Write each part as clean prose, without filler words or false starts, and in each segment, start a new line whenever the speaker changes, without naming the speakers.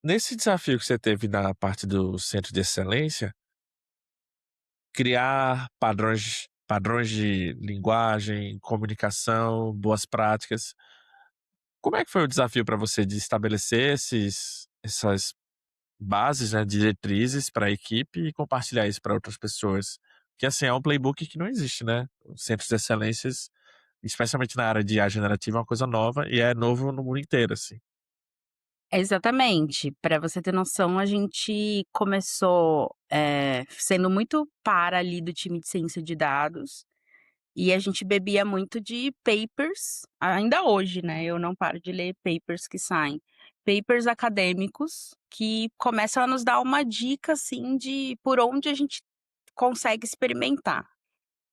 Nesse desafio que você teve na parte do centro de excelência, criar padrões de linguagem, comunicação, boas práticas, como é que foi o desafio para você de estabelecer essas bases, né, diretrizes para a equipe e compartilhar isso para outras pessoas? Porque, assim, é um playbook que não existe, né, os centros de excelências, especialmente na área de IA generativa, é uma coisa nova e é novo no mundo inteiro, assim.
Exatamente. Para você ter noção, a gente começou, sendo muito para ali do time de ciência de dados, e a gente bebia muito de papers, ainda hoje, né, eu não paro de ler papers que saem. Papers acadêmicos que começam a nos dar uma dica, assim, de por onde a gente consegue experimentar.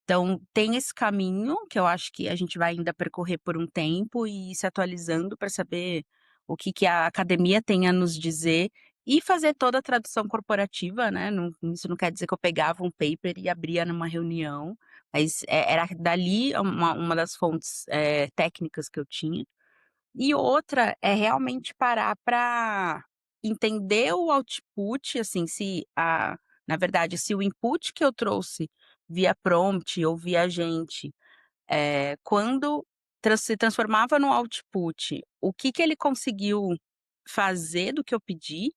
Então, tem esse caminho que eu acho que a gente vai ainda percorrer por um tempo e ir se atualizando para saber o que que a academia tem a nos dizer e fazer toda a tradução corporativa, né, isso não quer dizer que eu pegava um paper e abria numa reunião, mas era dali uma das fontes, técnicas que eu tinha. E outra é realmente parar para entender o output, assim, se a na verdade, se o input que eu trouxe via prompt ou via agente, quando se transformava no output, o que que ele conseguiu fazer do que eu pedi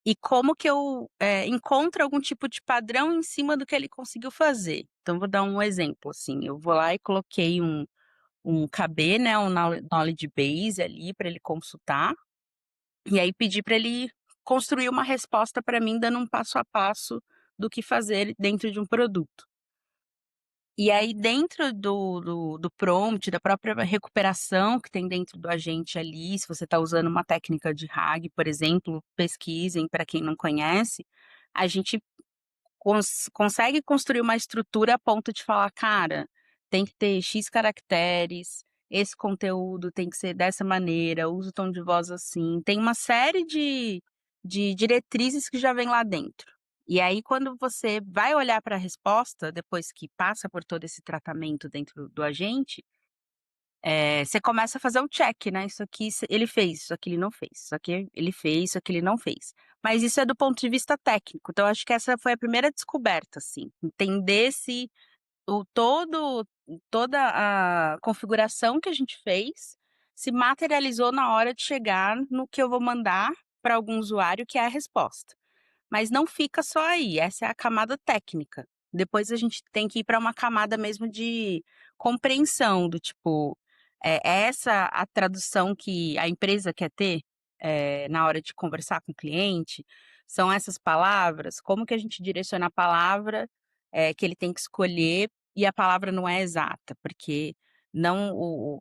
e como que eu, encontro algum tipo de padrão em cima do que ele conseguiu fazer. Então vou dar um exemplo, assim, eu vou lá e coloquei um KB, né, um knowledge base ali para ele consultar, e aí pedi para ele construir uma resposta para mim dando um passo a passo do que fazer dentro de um produto. E aí dentro do prompt, da própria recuperação que tem dentro do agente ali, se você está usando uma técnica de RAG, por exemplo, pesquisem para quem não conhece, a gente consegue construir uma estrutura a ponto de falar: "Cara, tem que ter X caracteres, esse conteúdo tem que ser dessa maneira, usa o tom de voz assim". Tem uma série de diretrizes que já vem lá dentro. E aí quando você vai olhar para a resposta, depois que passa por todo esse tratamento dentro do agente, você começa a fazer o check, né, isso aqui ele fez, isso aqui ele não fez, isso aqui ele fez, isso aqui ele não fez. Mas isso é do ponto de vista técnico, então eu acho que essa foi a primeira descoberta, assim, entender se o todo toda a configuração que a gente fez se materializou na hora de chegar no que eu vou mandar para algum usuário, que é a resposta. Mas não fica só aí, essa é a camada técnica. Depois a gente tem que ir para uma camada mesmo de compreensão do tipo, é essa a tradução que a empresa quer ter, na hora de conversar com o cliente? São essas palavras? Como que a gente direciona a palavra, que ele tem que escolher e a palavra não é exata? Porque não o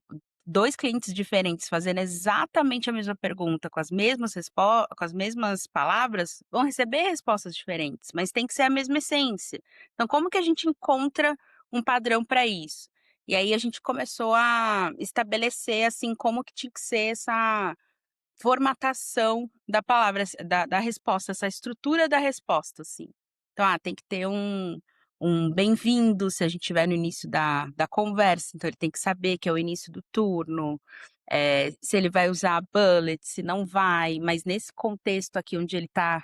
2 clientes diferentes fazendo exatamente a mesma pergunta com as mesmas palavras, vão receber respostas diferentes, mas tem que ser a mesma essência. Então como que a gente encontra um padrão para isso? E aí a gente começou a estabelecer, assim, como que tinha que ser essa formatação da palavra, da resposta, essa estrutura da resposta, assim. Então, tem que ter um bem-vindo se a gente estiver no início da conversa, então ele tem que saber que é o início do turno, se ele vai usar bullet, se não vai, mas nesse contexto aqui onde ele está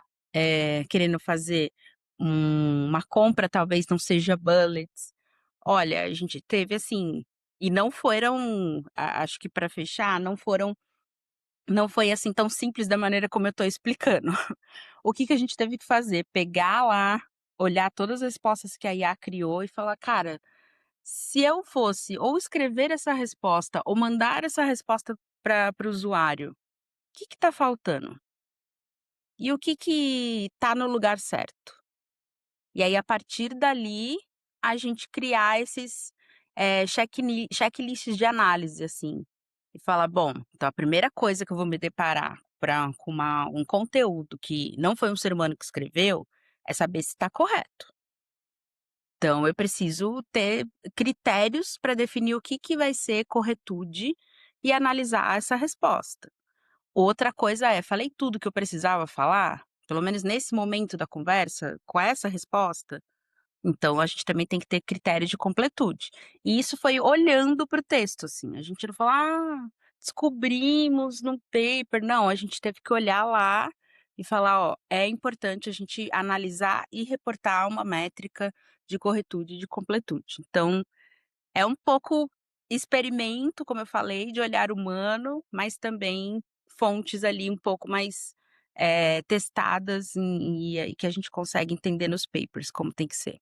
querendo fazer uma compra, talvez não seja bullets. Olha, a gente teve assim, e não foram, acho que para fechar, não foi, assim, tão simples da maneira como eu estou explicando. O que que a gente teve que fazer? Pegar lá, olhar todas as respostas que a IA criou e falar: "Cara, se eu fosse ou escrever essa resposta ou mandar essa resposta para o usuário, o que que tá faltando? E o que que tá no lugar certo?". E aí, a partir dali, a gente criar esses, checklists de análise, assim, e falar: "Bom, então a primeira coisa que eu vou me deparar com um conteúdo que não foi um ser humano que escreveu, é saber se está correto. Então eu preciso ter critérios para definir o que que vai ser corretude e analisar essa resposta". Outra coisa é: falei tudo que eu precisava falar? Pelo menos nesse momento da conversa, com essa resposta? Então a gente também tem que ter critério de completude. E isso foi olhando para o texto, assim, a gente não falou: descobrimos num paper", não, a gente teve que olhar lá e falar: "Ó, é importante a gente analisar e reportar uma métrica de corretude e de completude". Então, é um pouco experimento, como eu falei, de olhar humano, mas também fontes ali um pouco mais, testadas e que a gente consegue entender nos papers como tem que ser.